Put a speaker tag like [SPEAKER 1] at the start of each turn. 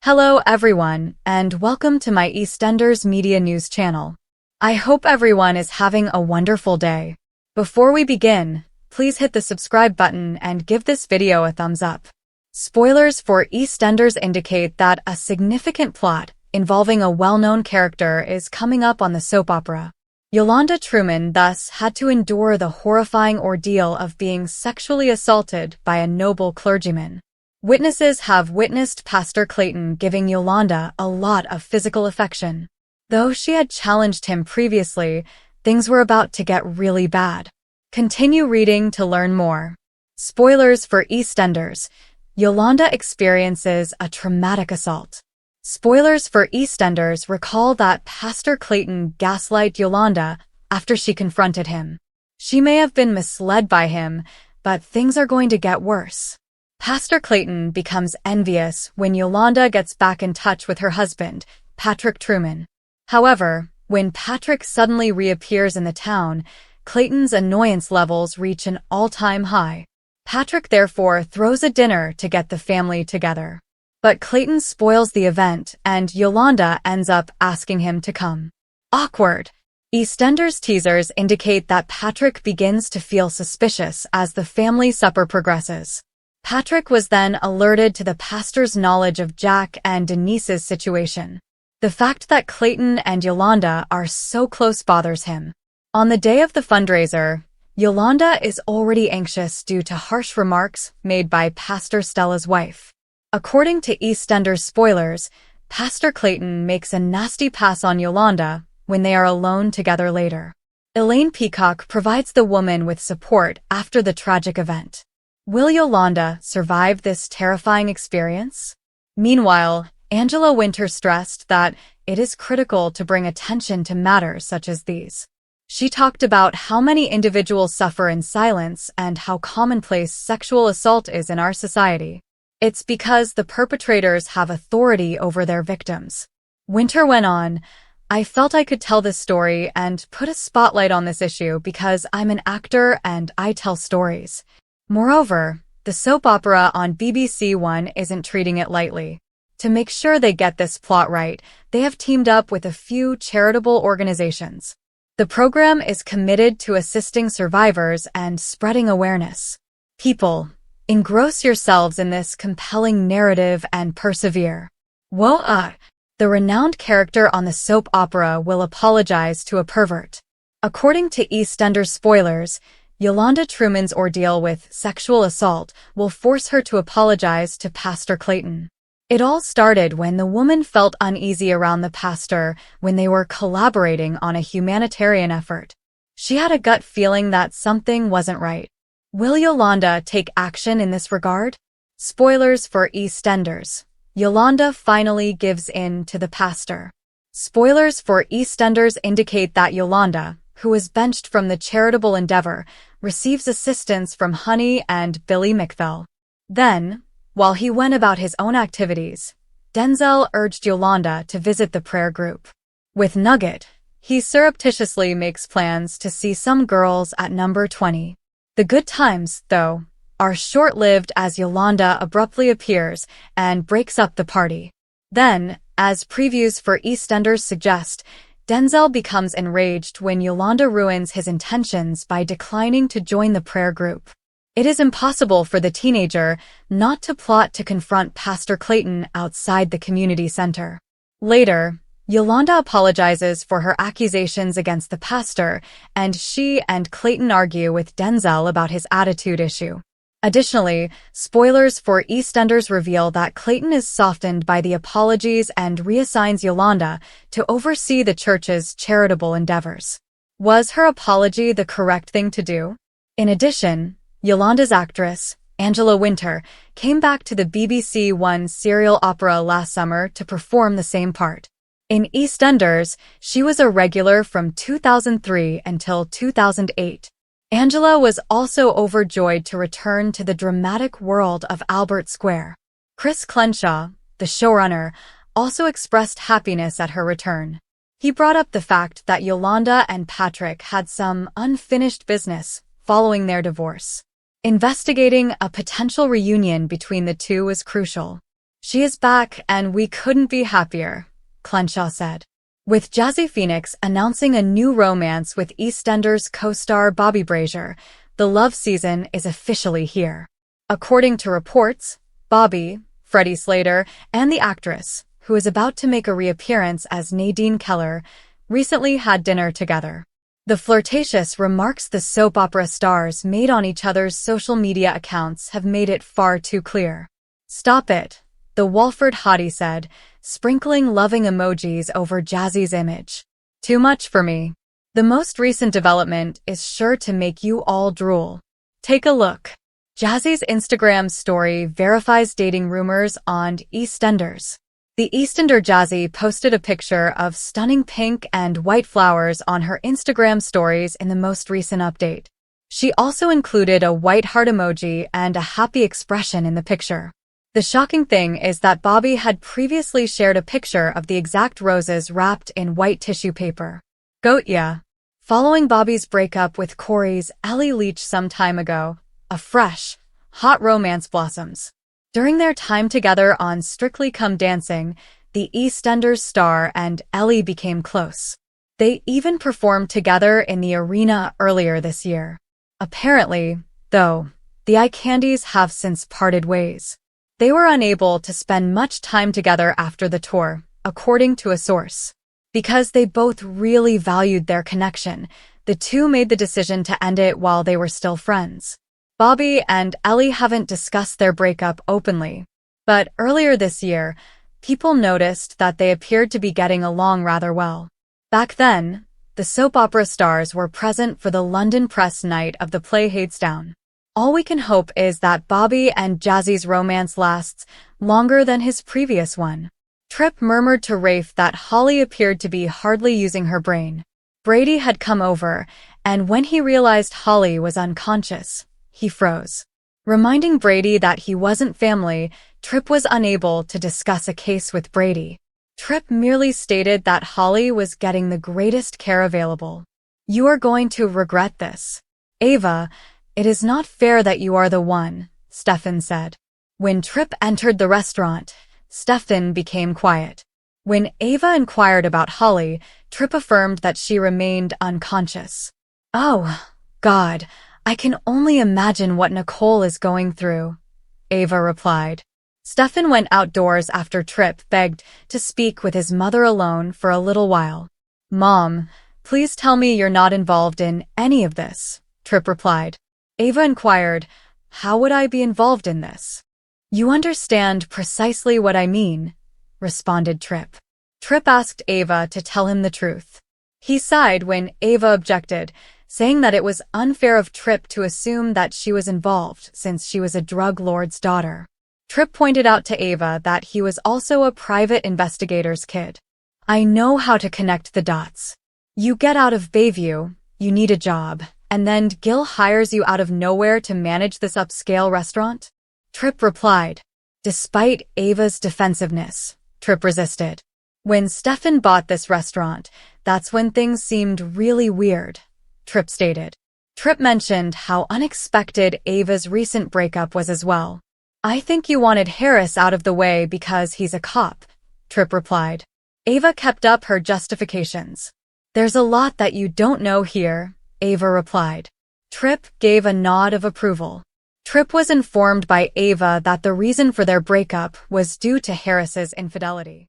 [SPEAKER 1] Hello everyone, and welcome to my EastEnders Media News channel. I hope everyone is having a wonderful day. Before we begin, please hit the subscribe button and give this video a thumbs up. Spoilers for EastEnders indicate that a significant plot involving a well-known character is coming up on the soap opera. Yolande Truman thus had to endure the horrifying ordeal of being sexually assaulted by a noble clergyman. Witnesses have witnessed Pastor Clayton giving Yolande a lot of physical affection. Though she had challenged him previously, things were about to get really bad. Continue reading to learn more. Spoilers for EastEnders. Yolande experiences a traumatic assault. Spoilers for EastEnders recall that Pastor Clayton gaslight Yolande after she confronted him. She may have been misled by him, but things are going to get worse. Pastor Clayton becomes envious when Yolande gets back in touch with her husband, Patrick Truman. However, when Patrick suddenly reappears in the town, Clayton's annoyance levels reach an all-time high. Patrick therefore throws a dinner to get the family together. But Clayton spoils the event and Yolande ends up asking him to come. Awkward. EastEnders teasers indicate that Patrick begins to feel suspicious as the family supper progresses. Patrick was then alerted to the pastor's knowledge of Jack and Denise's situation. The fact that Clayton and Yolande are so close bothers him. On the day of the fundraiser, Yolande is already anxious due to harsh remarks made by Pastor Stella's wife. According to EastEnders spoilers, Pastor Clayton makes a nasty pass on Yolande when they are alone together later. Elaine Peacock provides the woman with support after the tragic event. Will Yolande survive this terrifying experience? Meanwhile, Angela Winter stressed that it is critical to bring attention to matters such as these. She talked about how many individuals suffer in silence and how commonplace sexual assault is in our society. It's because the perpetrators have authority over their victims. Winter went on, "I felt I could tell this story and put a spotlight on this issue because I'm an actor and I tell stories. Moreover, the soap opera on BBC One isn't treating it lightly. To make sure they get this plot right, they have teamed up with a few charitable organizations. The program is committed to assisting survivors and spreading awareness. People, engross yourselves in this compelling narrative and persevere." Whoa, the renowned character on the soap opera will apologize to a pervert. According to EastEnders spoilers, Yolande Truman's ordeal with sexual assault will force her to apologize to Pastor Clayton. It all started when the woman felt uneasy around the pastor when they were collaborating on a humanitarian effort. She had a gut feeling that something wasn't right. Will Yolande take action in this regard? Spoilers for EastEnders. Yolande finally gives in to the pastor. Spoilers for EastEnders indicate that Yolande, who was benched from the charitable endeavor, receives assistance from Honey and Billy McFell. Then, while he went about his own activities, Denzel urged Yolande to visit the prayer group. With Nugget, he surreptitiously makes plans to see some girls at number 20. The good times, though, are short-lived as Yolande abruptly appears and breaks up the party. Then, as previews for EastEnders suggest, Denzel becomes enraged when Yolande ruins his intentions by declining to join the prayer group. It is impossible for the teenager not to plot to confront Pastor Clayton outside the community center. Later, Yolande apologizes for her accusations against the pastor, and she and Clayton argue with Denzel about his attitude issue. Additionally, spoilers for EastEnders reveal that Clayton is softened by the apologies and reassigns Yolande to oversee the church's charitable endeavors. Was her apology the correct thing to do? In addition, Yolande's actress, Angela Winter, came back to the BBC One serial opera last summer to perform the same part. In EastEnders, she was a regular from 2003 until 2008. Angela was also overjoyed to return to the dramatic world of Albert Square. Chris Crenshaw, the showrunner, also expressed happiness at her return. He brought up the fact that Yolande and Patrick had some unfinished business following their divorce. Investigating a potential reunion between the two was crucial. She is back and we couldn't be happier, Crenshaw said. With Jazzy Phoenix announcing a new romance with EastEnders co-star Bobby Brazier, the love season is officially here. According to reports, Bobby, Freddie Slater, and the actress, who is about to make a reappearance as Nadine Keller, recently had dinner together. The flirtatious remarks the soap opera stars made on each other's social media accounts have made it far too clear. "Stop it," the Walford hottie said, sprinkling loving emojis over Jazzy's image. "Too much for me." The most recent development is sure to make you all drool. Take a look. Jazzy's Instagram story verifies dating rumors on EastEnders. The EastEnder Jazzy posted a picture of stunning pink and white flowers on her Instagram stories in the most recent update. She also included a white heart emoji and a happy expression in the picture. The shocking thing is that Bobby had previously shared a picture of the exact roses wrapped in white tissue paper. Goat ya. Following Bobby's breakup with Corey's Ellie Leach some time ago, a fresh, hot romance blossoms. During their time together on Strictly Come Dancing, the EastEnders star and Ellie became close. They even performed together in the arena earlier this year. Apparently, though, the eye candies have since parted ways. They were unable to spend much time together after the tour, according to a source. Because they both really valued their connection, the two made the decision to end it while they were still friends. Bobby and Ellie haven't discussed their breakup openly, but earlier this year, people noticed that they appeared to be getting along rather well. Back then, the soap opera stars were present for the London press night of the play Hadestown. All we can hope is that Bobby and Jazzy's romance lasts longer than his previous one. Tripp murmured to Rafe that Holly appeared to be hardly using her brain. Brady had come over, and when he realized Holly was unconscious, he froze. Reminding Brady that he wasn't family, Tripp was unable to discuss a case with Brady. Tripp merely stated that Holly was getting the greatest care available. "You are going to regret this. Ava, it is not fair that you are the one," Stefan said. When Tripp entered the restaurant, Stefan became quiet. When Ava inquired about Holly, Tripp affirmed that she remained unconscious. "Oh, God, I can only imagine what Nicole is going through," Ava replied. Stefan went outdoors after Tripp begged to speak with his mother alone for a little while. "Mom, please tell me you're not involved in any of this," Tripp replied. Ava inquired, "How would I be involved in this?" "You understand precisely what I mean," responded Tripp. Tripp asked Ava to tell him the truth. He sighed when Ava objected, saying that it was unfair of Tripp to assume that she was involved since she was a drug lord's daughter. Tripp pointed out to Ava that he was also a private investigator's kid. "I know how to connect the dots. You get out of Bayview, you need a job, and then Gil hires you out of nowhere to manage this upscale restaurant?" Tripp replied. Despite Ava's defensiveness, Tripp resisted. "When Stefan bought this restaurant, that's when things seemed really weird," Tripp stated. Tripp mentioned how unexpected Ava's recent breakup was as well. "I think you wanted Harris out of the way because he's a cop," Tripp replied. Ava kept up her justifications. "There's a lot that you don't know here," Ava replied. Tripp gave a nod of approval. Tripp was informed by Ava that the reason for their breakup was due to Harris's infidelity.